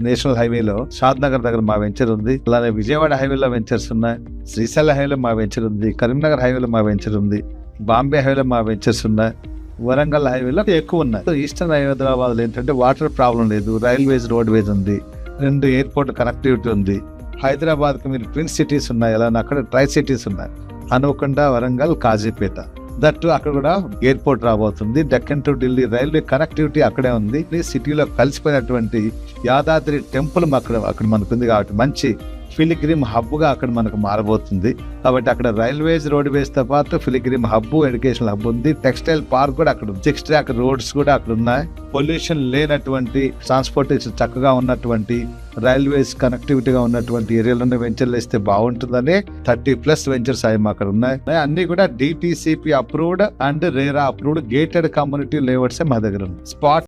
National హైవేలో షాద్ నగర్ దగ్గర మా వెంచర్ ఉంది. అలానే విజయవాడ హైవేలో వెంచర్స్ ఉన్నాయి. శ్రీశైలం హైవేలో మా వెంచర్ ఉంది. కరీంనగర్ హైవేలో మా వెంచర్ ఉంది. బాంబే హైవేలో మా వెంచర్స్ ఉన్నాయి. వరంగల్ హైవేలో ఎక్కువ ఉన్నాయి. ఈస్టర్న్ హైదరాబాద్ లో ఏంటంటే వాటర్ ప్రాబ్లం లేదు, రైల్వేస్ రోడ్ వేస్ ఉంది, 2 ఎయిర్పోర్ట్ కనెక్టివిటీ ఉంది. హైదరాబాద్ కి మీరు ట్విన్ సిటీస్ ఉన్నాయి, అలా అక్కడ ట్రై సిటీస్ ఉన్నాయి, హనుమకొండ, వరంగల్, కాజీపేట. దట్టు అక్కడ కూడా ఎయిర్పోర్ట్ రాబోతుంది. Deccan to Delhi railway connectivity అక్కడే ఉంది. సిటీలో కలిసిపోయినటువంటి యాదాద్రి టెంపుల్ అక్కడ మనకుంది కాబట్టి మంచి ఫిలిగ్రిమ్ హబ్ గా అక్కడ మనకు మారబోతుంది. కాబట్టి అక్కడ రైల్వేస్ రోడ్ వేస్ తో పాటు ఫిలిగ్రిమ్ హబ్, ఎడ్యుకేషనల్ హబ్ ఉంది. టెక్స్టైల్ పార్క్ కూడా అక్కడ ఉంది. 6 ట్రాక్ రోడ్స్ కూడా అక్కడ ఉన్నాయి. పొల్యూషన్ లేనటువంటి, ట్రాన్స్పోర్టేషన్ చక్కగా ఉన్నటువంటి, రైల్వేస్ కనెక్టివిటీగా ఉన్నటువంటి ఏరియాలోనే వెంచర్లు వేస్తే బాగుంటుందని 30+ వెంచర్స్ అవి అక్కడ ఉన్నాయి. అన్ని కూడా DTCP approved and RERA approved gated community layouts మా దగ్గర ఉంది. స్పాట్